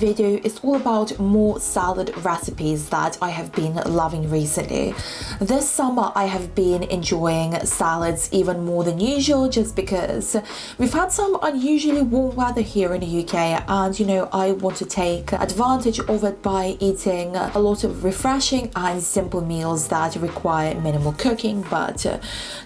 video is all about more salad recipes that I have been loving recently. This summer I have been enjoying salads even more than usual just because we've had some unusually warm weather here in the UK, and I want to take advantage of it by eating a lot of refreshing and simple meals that require minimal cooking. But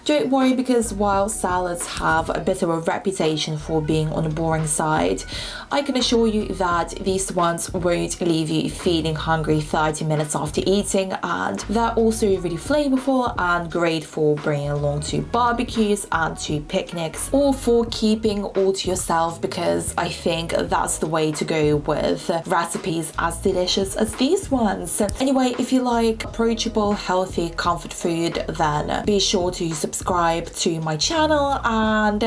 don't worry, because while salads have a bit of a reputation for being on the boring side, I can assure you that these ones won't leave you feeling hungry 30 minutes after eating, and they're also really flavorful and great for bringing along to barbecues and to picnics, or for keeping all to yourself, because I think that's the way to go with recipes as delicious as these ones. Anyway, if you like approachable, healthy comfort food, then be sure to subscribe to my channel, and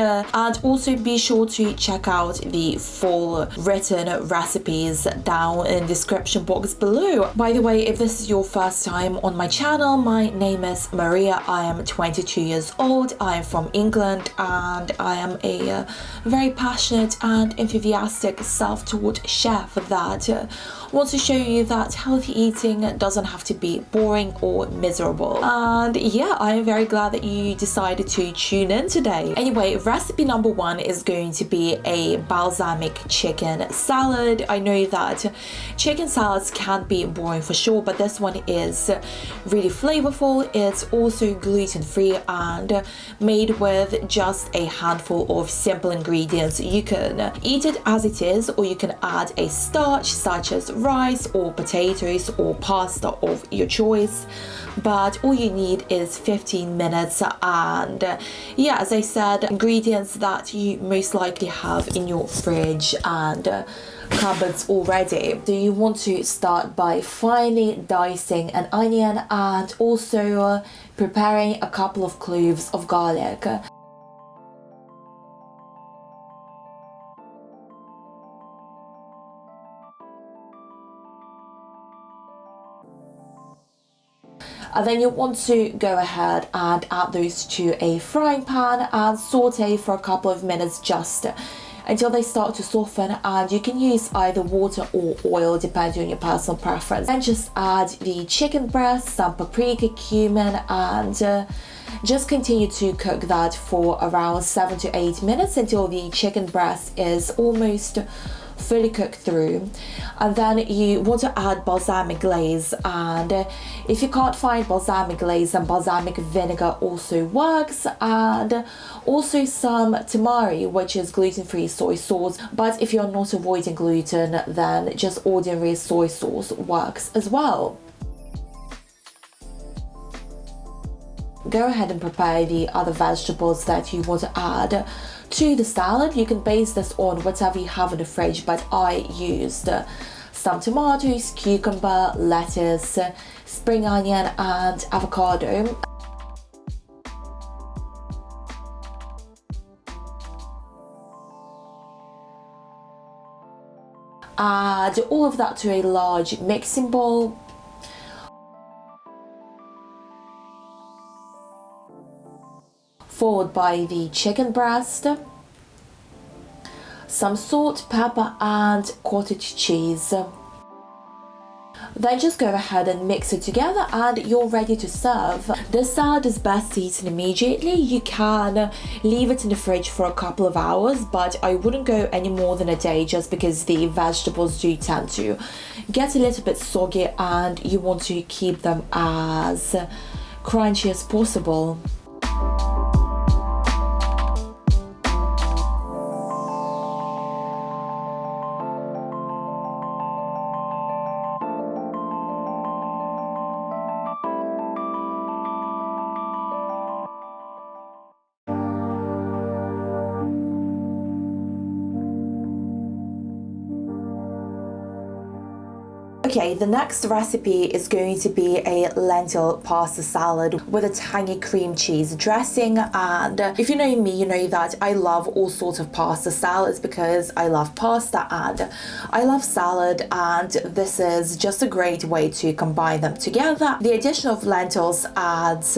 also be sure to check out the full written recipes down in the description box below. By the way, if this is your first time on my channel, my name is Maria. I am 22 years old. I am from England, and I am a very passionate and enthusiastic self-taught chef that wants to show you that healthy eating doesn't have to be boring or miserable. And yeah, I am very glad that you decided to tune in today. Anyway, recipe number one is going to be a balsamic chicken salad. I know that chicken salads can be boring for sure, but this one is really flavorful. It's also gluten-free and made with just a handful of simple ingredients. You can eat it as it is, or you can add a starch such as rice or potatoes or pasta of your choice, but all you need is 15 minutes. And yeah, as I said, ingredients that you most likely have in your fridge and cupboards already. So you want to start by finely dicing an onion and also preparing a couple of cloves of garlic. And then you want to go ahead and add those to a frying pan and saute for a couple of minutes just until they start to soften, and you can use either water or oil depending on your personal preference. Then just add the chicken breast, some paprika, cumin, and just continue to cook that for around 7 to 8 minutes until the chicken breast is almost fully cooked through. And then you want to add balsamic glaze, and if you can't find balsamic glaze, then balsamic vinegar also works, and also some tamari, which is gluten-free soy sauce. But if you're not avoiding gluten, then just ordinary soy sauce works as well. Go ahead and prepare the other vegetables that you want to add to the salad. You can base this on whatever you have in the fridge, but I used some tomatoes, cucumber, lettuce, spring onion, and avocado. Add all of that to a large mixing bowl. Followed by the chicken breast, some salt, pepper, and cottage cheese. Then just go ahead and mix it together and you're ready to serve. This salad is best eaten immediately. You can leave it in the fridge for a couple of hours, but I wouldn't go any more than a day just because the vegetables do tend to get a little bit soggy and you want to keep them as crunchy as possible. Okay, the next recipe is going to be a lentil pasta salad with a tangy cream cheese dressing. And if you know me, you know that I love all sorts of pasta salads because I love pasta and I love salad, and this is just a great way to combine them together. The addition of lentils adds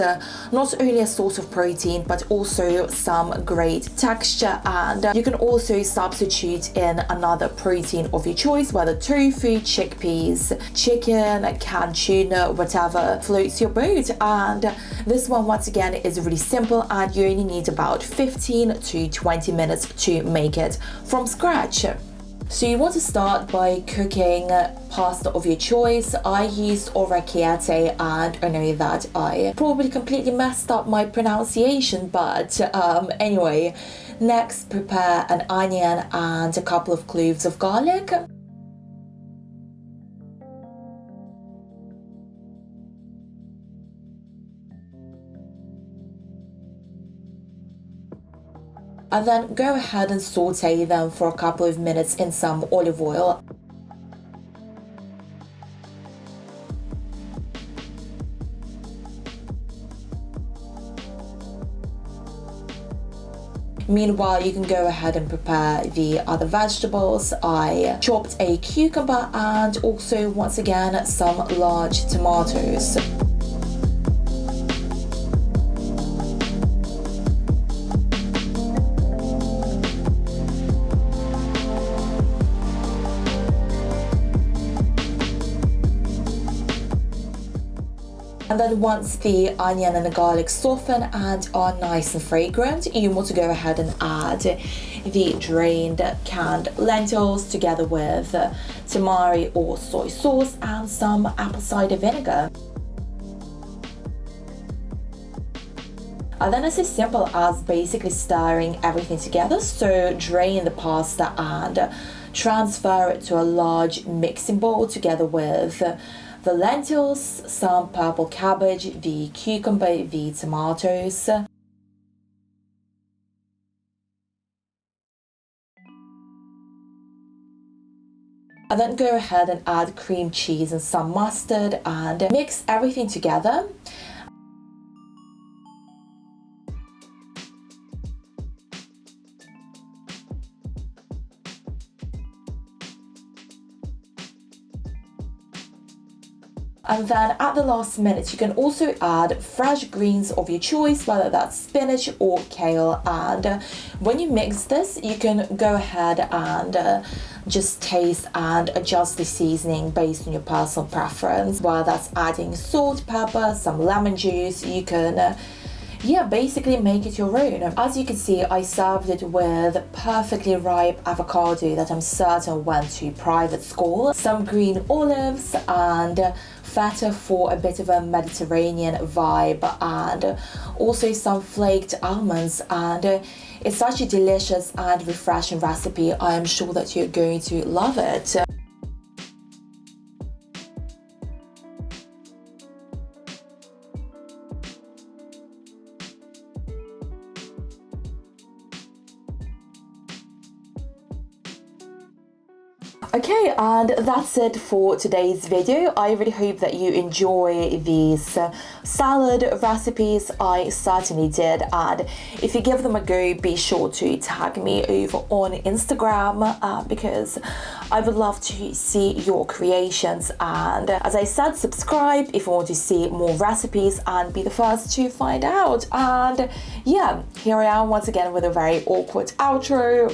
not only a source of protein but also some great texture, and you can also substitute in another protein of your choice, whether tofu, chickpeas, chicken, canned tuna, whatever floats your boat. And this one, once again, is really simple and you only need about 15 to 20 minutes to make it from scratch. So you want to start by cooking pasta of your choice. I used orecchiette, and I know that I probably completely messed up my pronunciation, but anyway. Next, prepare an onion and a couple of cloves of garlic. And then go ahead and saute them for a couple of minutes in some olive oil. Meanwhile, you can go ahead and prepare the other vegetables. I chopped a cucumber and also, once again, some large tomatoes. And then once the onion and the garlic soften and are nice and fragrant, you want to go ahead and add the drained canned lentils together with tamari or soy sauce and some apple cider vinegar. And then it's as simple as basically stirring everything together. So drain the pasta and transfer it to a large mixing bowl together with the lentils, some purple cabbage, the cucumber, the tomatoes. And then go ahead and add cream cheese and some mustard and mix everything together. And then at the last minute, you can also add fresh greens of your choice, whether that's spinach or kale. And when you mix this, you can go ahead and just taste and adjust the seasoning based on your personal preference, whether that's adding salt, pepper, some lemon juice. You can basically make it your own. As you can see, I served it with perfectly ripe avocado that I'm certain went to private school, some green olives and feta for a bit of a Mediterranean vibe, and also some flaked almonds. And it's such a delicious and refreshing recipe. I am sure that you're going to love it. Okay, and that's it for today's video. I really hope that you enjoy these salad recipes. I certainly did, and if you give them a go, be sure to tag me over on Instagram because I would love to see your creations. And as I said, subscribe if you want to see more recipes and be the first to find out. And yeah, here I am once again with a very awkward outro.